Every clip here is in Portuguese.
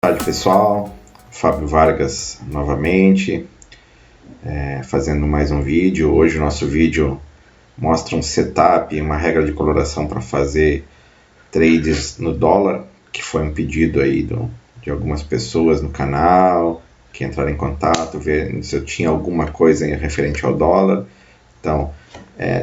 Boa tarde, pessoal. Fábio Vargas novamente, fazendo mais um vídeo. Hoje o nosso vídeo mostra um setup, uma regra de coloração para fazer trades no dólar, que foi um pedido aí de algumas pessoas no canal, que entraram em contato, ver se eu tinha alguma coisa referente ao dólar. Então,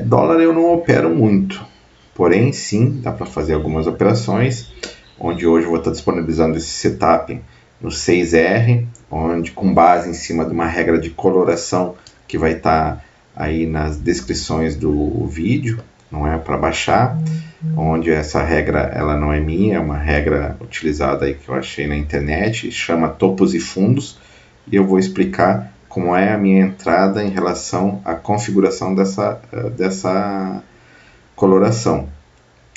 dólar eu não opero muito, porém sim, dá para fazer algumas operações, onde hoje eu vou estar disponibilizando esse setup no 6R, onde com base em cima de uma regra de coloração que vai estar aí nas descrições do vídeo, não é, para baixar, onde essa regra ela não é minha, é uma regra utilizada aí que eu achei na internet, chama topos e fundos, e eu vou explicar como é a minha entrada em relação à configuração dessa coloração.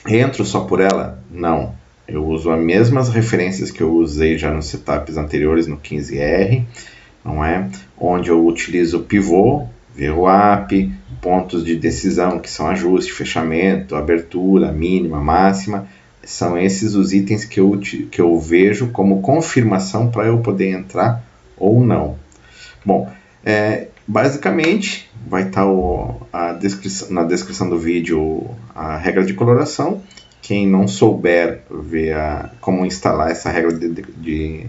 Entro só por ela? Não. Eu uso as mesmas referências que eu usei já nos setups anteriores no 15R, não é? Onde eu utilizo o pivô, VWAP, pontos de decisão, que são ajuste, fechamento, abertura, mínima, máxima. São esses os itens que eu vejo como confirmação para eu poder entrar ou não. Bom, basicamente vai estar na descrição do vídeo a regra de coloração. Quem não souber ver como instalar essa regra de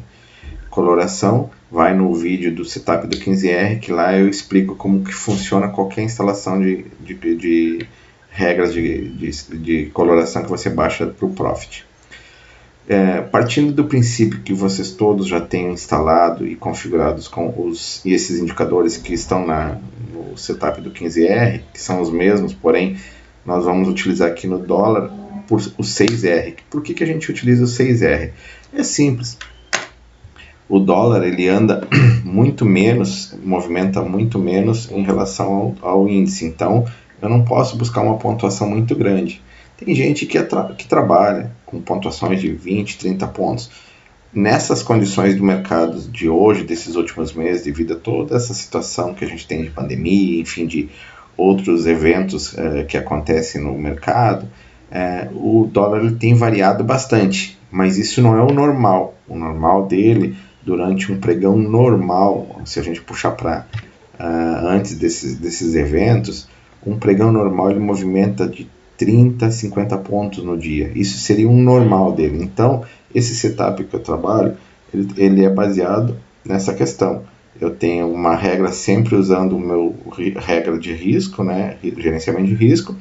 coloração, vai no vídeo do setup do 15R, que lá eu explico como que funciona qualquer instalação de regras de coloração que você baixa para o Profit. Partindo do princípio que vocês todos já tenham instalado e configurados com esses indicadores que estão no setup do 15R, que são os mesmos, porém nós vamos utilizar aqui no dólar por o 6R. Por que a gente utiliza o 6R? É simples. O dólar ele anda muito menos, movimenta muito menos em relação ao índice. Então, eu não posso buscar uma pontuação muito grande. Tem gente que trabalha com pontuações de 20, 30 pontos. Nessas condições do mercado de hoje, desses últimos meses, devido a toda essa situação que a gente tem de pandemia, enfim, de outros eventos que acontecem no mercado, o dólar ele tem variado bastante, mas isso não é o normal. O normal dele, durante um pregão normal, se a gente puxar para antes desses eventos, um pregão normal ele movimenta de 30 a 50 pontos no dia. Isso seria um normal dele. Então, esse setup que eu trabalho, ele é baseado nessa questão. Eu tenho uma regra sempre usando o meu regra de risco, né, gerenciamento de risco,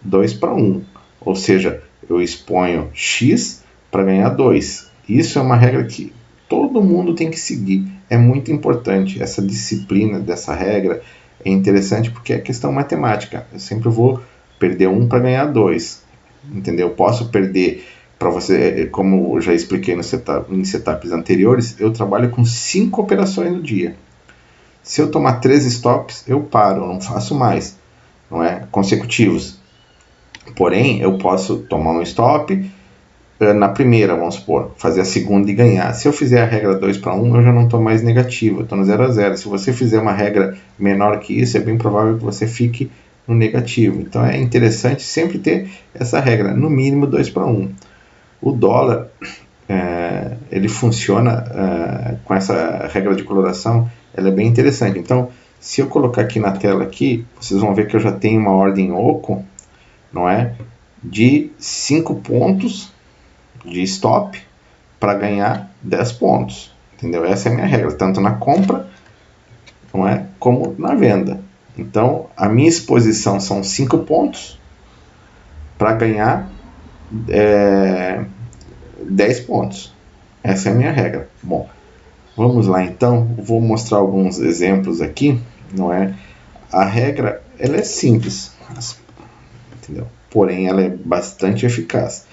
2:1. Ou seja, eu exponho X para ganhar 2. Isso é uma regra que todo mundo tem que seguir. É muito importante. Essa disciplina dessa regra é interessante porque é questão matemática. Eu sempre vou perder 1 para ganhar 2. Entendeu? Posso perder, para você, como eu já expliquei em setups anteriores, eu trabalho com 5 operações no dia. Se eu tomar 3 stops, eu paro, eu não faço mais, não é? Consecutivos. Porém, eu posso tomar um stop na primeira, vamos supor, fazer a segunda e ganhar. Se eu fizer a regra 2:1, eu já não estou mais negativo, eu estou no 0-0. Se você fizer uma regra menor que isso, é bem provável que você fique no negativo. Então é interessante sempre ter essa regra, no mínimo 2:1. O dólar, ele funciona com essa regra de coloração, ela é bem interessante. Então, se eu colocar aqui na tela aqui, vocês vão ver que eu já tenho uma ordem oco, não é? De 5 pontos de stop para ganhar 10 pontos. Entendeu? Essa é a minha regra, tanto na compra, não é, como na venda. Então, a minha exposição são 5 pontos para ganhar 10 pontos. Essa é a minha regra. Bom, vamos lá então. Vou mostrar alguns exemplos aqui, não é? A regra, ela é simples, entendeu? Porém, ela é bastante eficaz.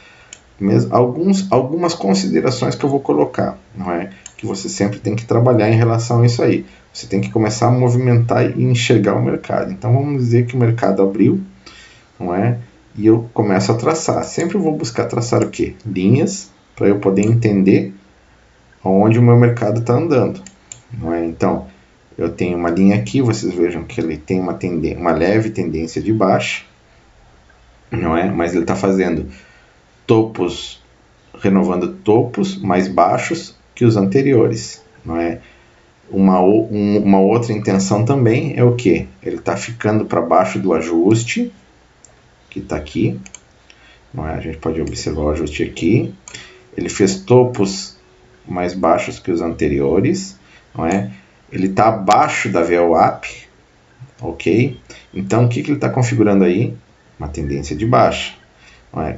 Algumas considerações que eu vou colocar, não é? Que você sempre tem que trabalhar em relação a isso aí. Você tem que começar a movimentar e enxergar o mercado. Então vamos dizer que o mercado abriu, não é? E eu começo a traçar. Sempre vou buscar traçar o quê? Linhas, para eu poder entender onde o meu mercado está andando, não é? Então eu tenho uma linha aqui, vocês vejam que ele tem uma leve tendência de baixa, não é? Mas ele está fazendo topos, renovando topos mais baixos que os anteriores, não é? Uma outra intenção também é o que? Ele está ficando para baixo do ajuste, que está aqui, não é? A gente pode observar o ajuste aqui. Ele fez topos mais baixos que os anteriores, não é? Ele está abaixo da VWAP, ok? Então, o que ele está configurando aí? Uma tendência de baixa. Não é?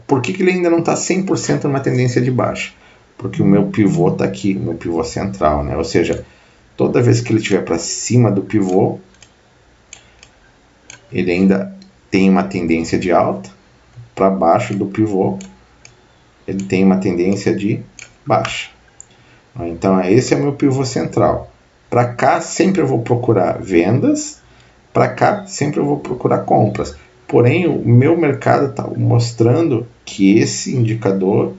Por que ele ainda não está 100% numa tendência de baixa? Porque o meu pivô está aqui, o meu pivô central, né? Ou seja, toda vez que ele estiver para cima do pivô, ele ainda tem uma tendência de alta, para baixo do pivô, ele tem uma tendência de baixa. Então, esse é o meu pivô central. Para cá, sempre eu vou procurar vendas, para cá, sempre eu vou procurar compras. Porém, o meu mercado está mostrando que esse indicador,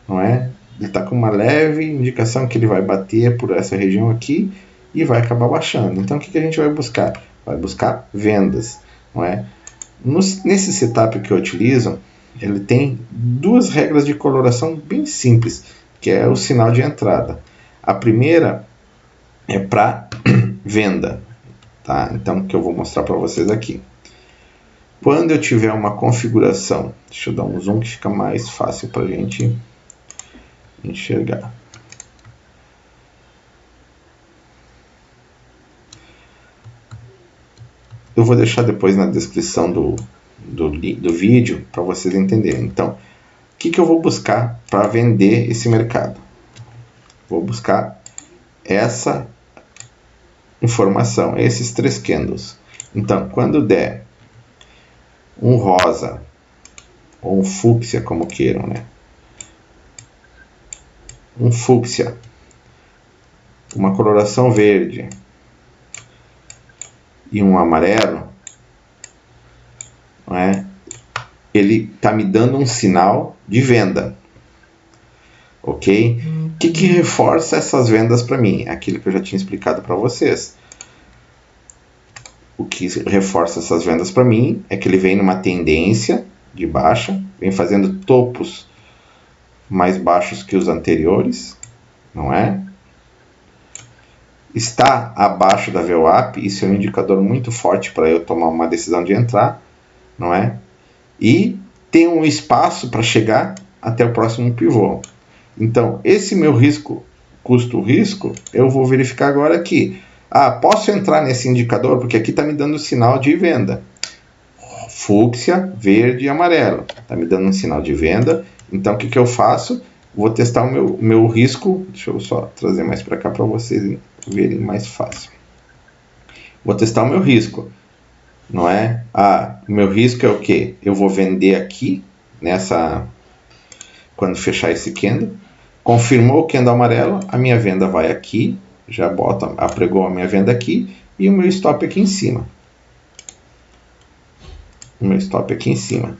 não é? Ele está com uma leve indicação que ele vai bater por essa região aqui e vai acabar baixando. Então, o que a gente vai buscar? Vai buscar vendas, não é? Nesse setup que eu utilizo, ele tem duas regras de coloração bem simples, que é o sinal de entrada. A primeira é para venda, tá? Então, que eu vou mostrar para vocês aqui. Quando eu tiver uma configuração, deixa eu dar um zoom que fica mais fácil para a gente enxergar. Eu vou deixar depois na descrição do vídeo para vocês entenderem. Então, o que eu vou buscar para vender esse mercado? Vou buscar essa informação, esses 3 candles. Então, quando der um rosa ou um fúcsia, como queiram, né? Um fúcsia, uma coloração verde e um amarelo, não é? Ele está me dando um sinal de venda, ok? O que reforça essas vendas para mim? Aquilo que eu já tinha explicado para vocês. O que reforça essas vendas para mim é que ele vem numa tendência de baixa, vem fazendo topos mais baixos que os anteriores, não é? Está abaixo da VWAP, isso é um indicador muito forte para eu tomar uma decisão de entrar, não é? E tem um espaço para chegar até o próximo pivô. Então, esse meu risco, custo-risco, eu vou verificar agora aqui. Posso entrar nesse indicador? Porque aqui está me dando sinal de venda. Fúcsia, verde e amarelo. Está me dando um sinal de venda. Então, o que eu faço? Vou testar o meu risco. Deixa eu só trazer mais para cá para vocês verem mais fácil. Vou testar o meu risco. Não é? O meu risco é o quê? Eu vou vender aqui, quando fechar esse candle. Confirmou o candle amarelo, a minha venda vai aqui. Já apregou a minha venda aqui. E o meu stop aqui em cima. O meu stop aqui em cima.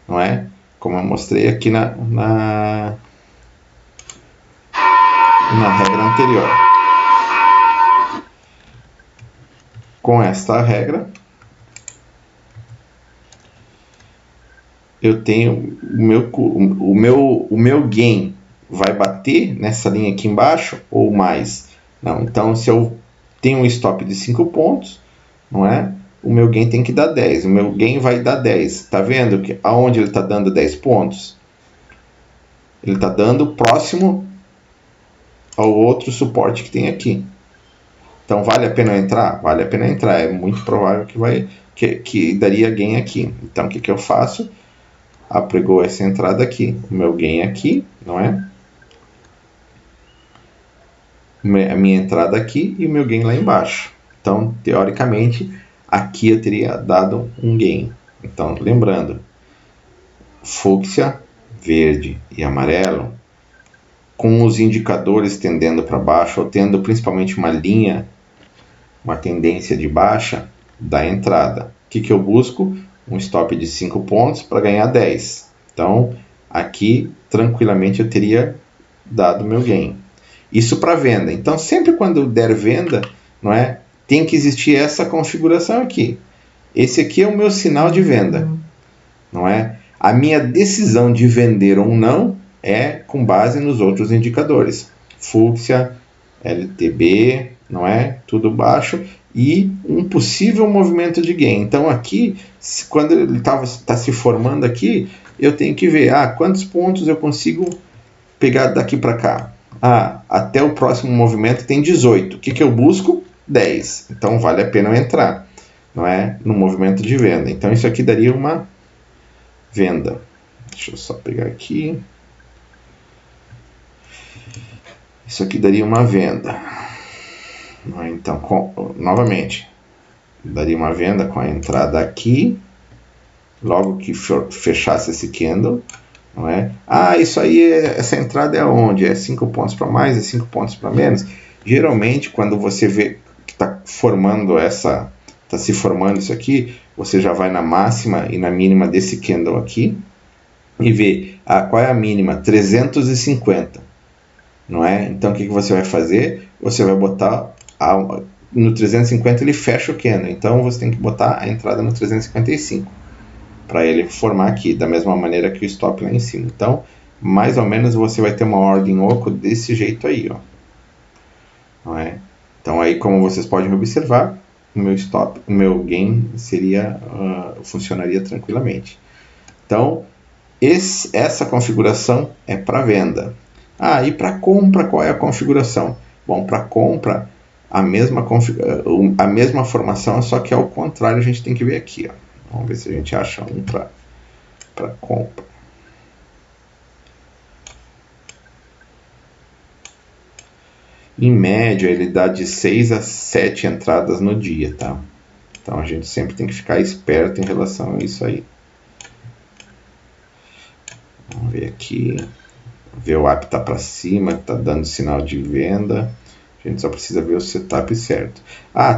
Não é? Como eu mostrei aqui na regra anterior. Com esta regra, eu tenho o meu gain vai bater nessa linha aqui embaixo ou mais. Não, então, se eu tenho um stop de 5 pontos, não é? O meu gain tem que dar 10. O meu gain vai dar 10. Tá vendo que aonde ele está dando 10 pontos? Ele está dando próximo ao outro suporte que tem aqui. Então, vale a pena entrar? Vale a pena entrar. É muito provável que daria gain aqui. Então, o que eu faço? Apregou essa entrada aqui. O meu gain aqui, não é? A minha entrada aqui e o meu gain lá embaixo. Então, teoricamente, aqui eu teria dado um gain. Então, lembrando, fúcsia, verde e amarelo, com os indicadores tendendo para baixo, ou tendo principalmente uma linha, uma tendência de baixa, da entrada. O que eu busco? Um stop de 5 pontos para ganhar 10. Então, aqui, tranquilamente, eu teria dado meu gain. Isso para venda. Então, sempre quando eu der venda, não é, tem que existir essa configuração aqui. Esse aqui é o meu sinal de venda. Não é? A minha decisão de vender ou não é com base nos outros indicadores. fúcsia, LTB, não é? Tudo baixo, e um possível movimento de gain. Então aqui, quando ele está se formando aqui, eu tenho que ver quantos pontos eu consigo pegar daqui para cá. Até o próximo movimento tem 18. O que eu busco? 10. Então vale a pena eu entrar, não é? No movimento de venda. Então isso aqui daria uma venda. Deixa eu só pegar aqui. Isso aqui daria uma venda. Então, novamente, daria uma venda com a entrada aqui, logo que fechasse esse candle, não é? Isso aí, essa entrada é onde? É 5 pontos para mais, é 5 pontos para menos? Geralmente, quando você vê que está se formando isso aqui, você já vai na máxima e na mínima desse candle aqui e vê qual é a mínima, 350, não é? Então, o que você vai fazer? Você vai botar no 350 ele fecha o candle, então você tem que botar a entrada no 355 para ele formar aqui, da mesma maneira que o stop lá em cima. Então, mais ou menos você vai ter uma ordem oco desse jeito aí, ó. Não é? Então, aí como vocês podem observar, o meu stop, o meu gain funcionaria tranquilamente. Então, essa configuração é para venda. E para compra, qual é a configuração? Bom, para compra, a mesma formação, só que ao contrário, a gente tem que ver aqui, ó. Vamos ver se a gente acha um para compra. Em média, ele dá de 6 a 7 entradas no dia, tá? Então, a gente sempre tem que ficar esperto em relação a isso aí. Vamos ver aqui. O VWAP está para cima, está dando sinal de venda. A gente só precisa ver o setup certo.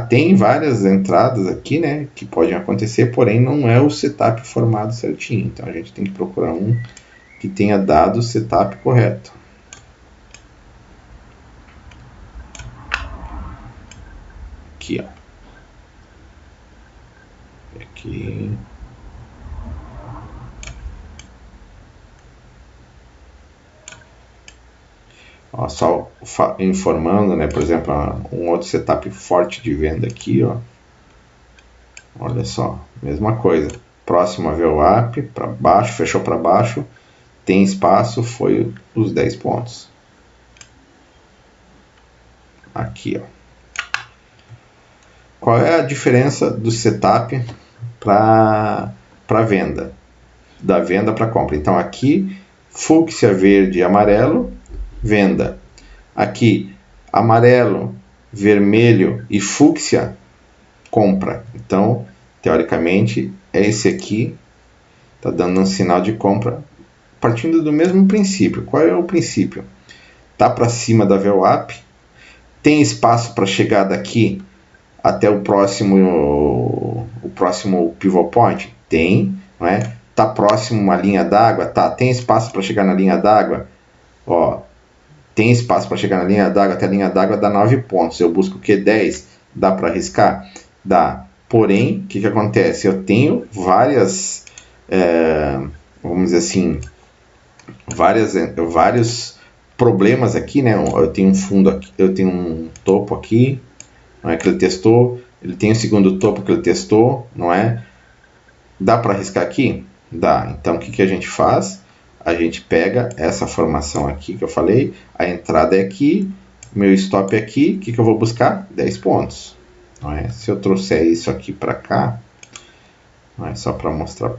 Tem várias entradas aqui, né, que podem acontecer, porém não é o setup formado certinho. Então a gente tem que procurar um que tenha dado o setup correto. Aqui, ó. Aqui. Só informando, né, por exemplo, um outro setup forte de venda aqui, ó. Olha só, mesma coisa. Próximo a VWAP, para baixo, fechou para baixo, tem espaço, foi os 10 pontos. Aqui, ó. Qual é a diferença do setup para venda? Da venda para compra. Então aqui, fúcsia, verde e amarelo, venda. Aqui, amarelo, vermelho e fúcsia, compra. Então, teoricamente, é esse aqui, está dando um sinal de compra, partindo do mesmo princípio. Qual é o princípio? Está para cima da VWAP, tem espaço para chegar daqui até o próximo pivot point? Tem, não é? Está próximo uma linha d'água? Tá. Tem espaço para chegar na linha d'água? Tem espaço para chegar na linha d'água, até a linha d'água dá 9 pontos. Eu busco o que? 10? Dá para arriscar? Dá. Porém, o que acontece? Eu tenho várias, vamos dizer assim, vários problemas aqui, né? Eu tenho um fundo aqui, eu tenho um topo aqui, não é, que ele testou, ele tem o segundo topo que ele testou, não é? Dá para arriscar aqui? Dá. Então, o que a gente faz? A gente pega essa formação aqui que eu falei, a entrada é aqui, meu stop é aqui, o que eu vou buscar? 10 pontos. Não é? Se eu trouxer isso aqui para cá, não é? Só para mostrar,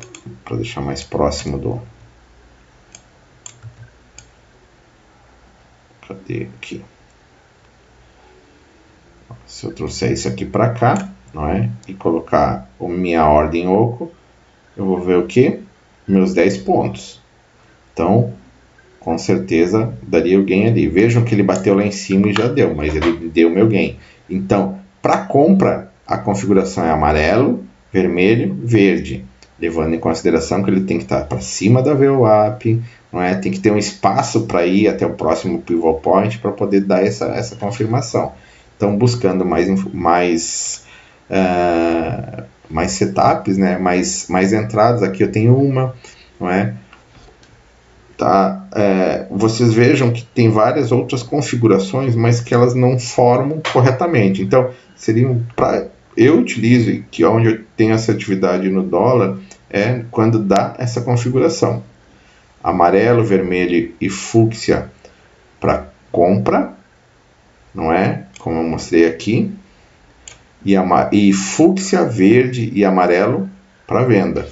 para deixar mais próximo do... Cadê aqui? Se eu trouxer isso aqui para cá, não é? E colocar a minha ordem oco, eu vou ver o que? Meus 10 pontos. Então, com certeza, daria o gain ali. Vejam que ele bateu lá em cima e já deu, mas ele deu o meu gain. Então, para compra, a configuração é amarelo, vermelho, verde. Levando em consideração que ele tem que estar para cima da VWAP, não é? Tem que ter um espaço para ir até o próximo pivot point para poder dar essa confirmação. Então, buscando mais setups, né? mais entradas. Aqui eu tenho uma, não é? tá? Vocês vejam que tem várias outras configurações, mas que elas não formam corretamente. Então, eu utilizo, que onde eu tenho essa atividade no dólar, é quando dá essa configuração. Amarelo, vermelho e fúcsia para compra, não é? Como eu mostrei aqui. E fúcsia, verde e amarelo para venda.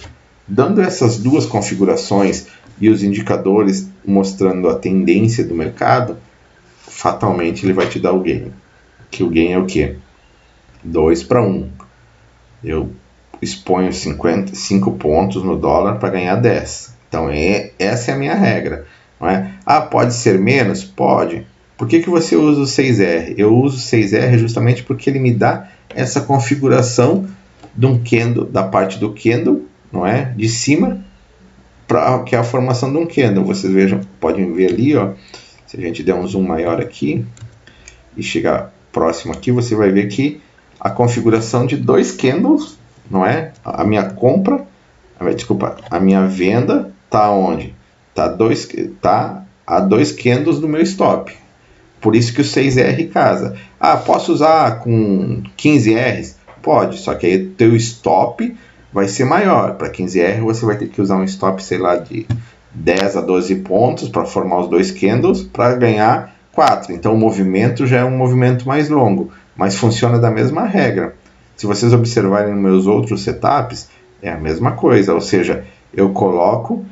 Dando essas duas configurações e os indicadores mostrando a tendência do mercado, fatalmente ele vai te dar o gain. Que o gain é o quê? 2 para 1. Eu exponho 5 pontos no dólar para ganhar 10. Então, essa é a minha regra. Não é? Pode ser menos? Pode. Por que você usa o 6R? Eu uso o 6R justamente porque ele me dá essa configuração de um candle, da parte do candle, não é? De cima, que é a formação de um candle. Vocês vejam, podem ver ali, ó, se a gente der um zoom maior aqui e chegar próximo aqui, você vai ver que a configuração de 2 candles, não é? A minha venda está onde? Tá a 2 candles do meu stop. Por isso que o 6R casa. Posso usar com 15Rs? Pode, só que aí o teu stop vai ser maior. Para 15R você vai ter que usar um stop, sei lá, de 10 a 12 pontos para formar os 2 candles para ganhar 4. Então o movimento já é um movimento mais longo, mas funciona da mesma regra. Se vocês observarem nos meus outros setups, é a mesma coisa, ou seja, eu coloco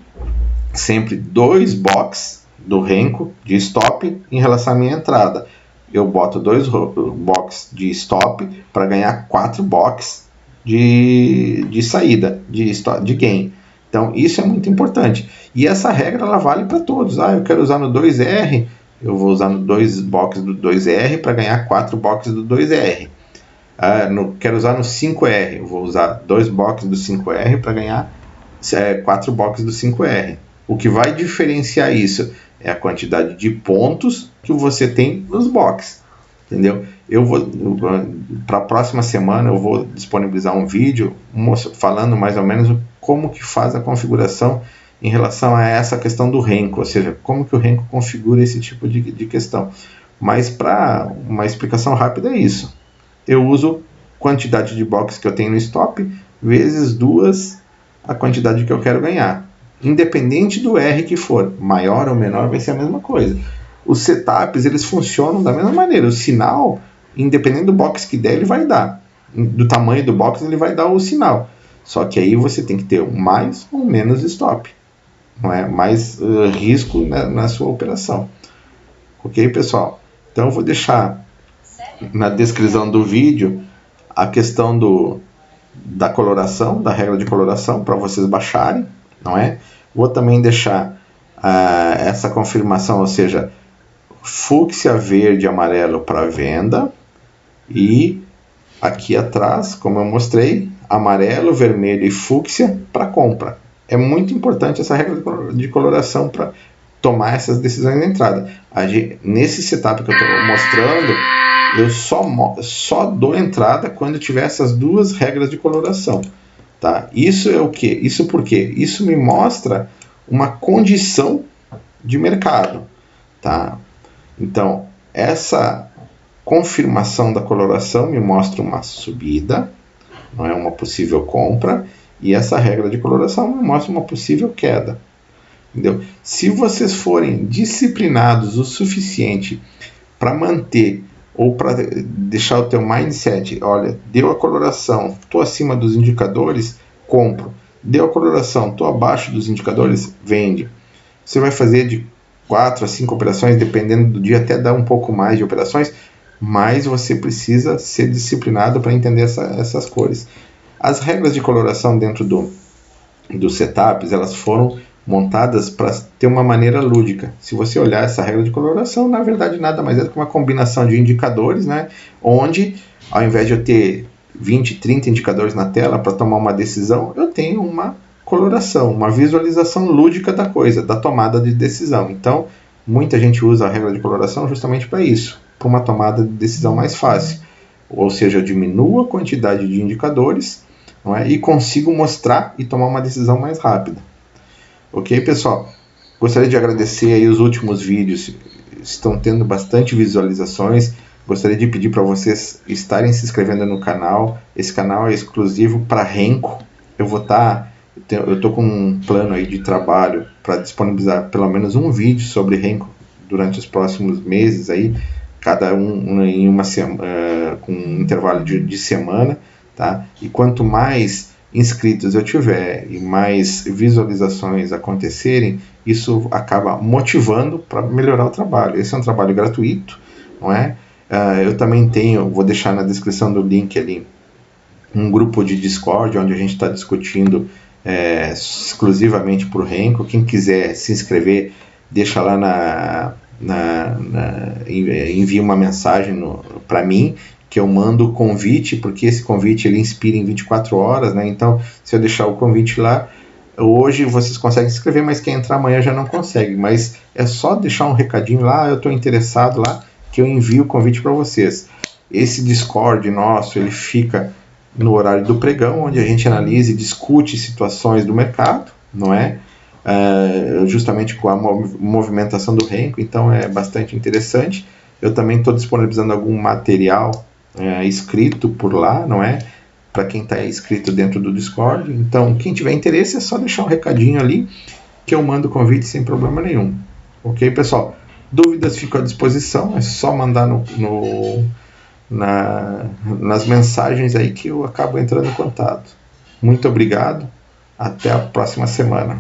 sempre 2 box do Renko de stop em relação à minha entrada. Eu boto 2 box de stop para ganhar 4 box de saída, de gain. Então isso é muito importante. E essa regra ela vale para todos. Eu quero usar no 2R, eu vou usar no 2 box do 2R para ganhar 4 boxes do 2R. Quero usar no 5R, eu vou usar 2 boxes do 5R para ganhar 4 boxes do 5R. O que vai diferenciar isso é a quantidade de pontos que você tem nos boxes, entendeu? Para a próxima semana eu vou disponibilizar um vídeo falando mais ou menos como que faz a configuração em relação a essa questão do Renko, ou seja, como que o Renko configura esse tipo de questão. Mas para uma explicação rápida é isso. Eu uso quantidade de box que eu tenho no stop vezes 2 a quantidade que eu quero ganhar. Independente do R que for, maior ou menor, vai ser a mesma coisa. Os setups, eles funcionam da mesma maneira. O sinal, independente do box que der, ele vai dar. Do tamanho do box, ele vai dar o sinal. Só que aí você tem que ter mais ou menos stop. Não é? Mais risco na sua operação. Ok, pessoal? Então eu vou deixar na descrição do vídeo a questão da coloração, da regra de coloração, para vocês baixarem, não é? Vou também deixar essa confirmação, ou seja, fúcsia, verde e amarelo para venda, e aqui atrás, como eu mostrei, amarelo, vermelho e fúcsia para compra. É muito importante essa regra de coloração para tomar essas decisões de entrada. Nesse setup que eu estou mostrando, eu só dou entrada quando tiver essas 2 regras de coloração. Tá? Isso é o quê? Isso por quê? Isso me mostra uma condição de mercado. Tá? Então, essa confirmação da coloração me mostra uma subida, não é uma possível compra, e essa regra de coloração me mostra uma possível queda. Entendeu? Se vocês forem disciplinados o suficiente para manter ou para deixar o teu mindset, olha, deu a coloração, estou acima dos indicadores, compro. Deu a coloração, estou abaixo dos indicadores, vende. Você vai fazer de 4 a 5 operações, dependendo do dia, até dar um pouco mais de operações, mas você precisa ser disciplinado para entender essas cores. As regras de coloração dentro dos setups, elas foram montadas para ter uma maneira lúdica. Se você olhar essa regra de coloração, na verdade nada mais é do que uma combinação de indicadores, né? Onde, ao invés de eu ter 20, 30 indicadores na tela para tomar uma decisão, eu tenho uma coloração, uma visualização lúdica da coisa, da tomada de decisão. Então, muita gente usa a regra de coloração justamente para isso, para uma tomada de decisão mais fácil. Ou seja, eu diminuo a quantidade de indicadores, não é? E consigo mostrar e tomar uma decisão mais rápida. Ok, pessoal? Gostaria de agradecer aí os últimos vídeos, estão tendo bastante visualizações. Gostaria de pedir para vocês estarem se inscrevendo no canal. Esse canal é exclusivo para Renko. Eu estou com um plano aí de trabalho para disponibilizar pelo menos um vídeo sobre Renko durante os próximos meses aí, cada um em uma com um intervalo de semana, tá? E quanto mais inscritos eu tiver e mais visualizações acontecerem, isso acaba motivando para melhorar o trabalho. Esse é um trabalho gratuito, não é? Eu também vou deixar na descrição do link ali, um grupo de Discord, onde a gente está discutindo exclusivamente por Renko. Quem quiser se inscrever, deixa lá envia uma mensagem para mim, que eu mando o convite, porque esse convite ele inspira em 24 horas, né? Então, se eu deixar o convite lá, hoje vocês conseguem se inscrever, mas quem entrar amanhã já não consegue. Mas é só deixar um recadinho lá, eu estou interessado lá, que eu envio o convite para vocês. Esse Discord nosso, ele fica no horário do pregão, onde a gente analisa e discute situações do mercado, não é? Justamente com a movimentação do Renko, então é bastante interessante. Eu também estou disponibilizando algum material escrito por lá, não é? Para quem está inscrito dentro do Discord. Então, quem tiver interesse é só deixar um recadinho ali, que eu mando o convite sem problema nenhum. Ok, pessoal? Dúvidas ficam à disposição, é só mandar nas mensagens aí que eu acabo entrando em contato. Muito obrigado, até a próxima semana.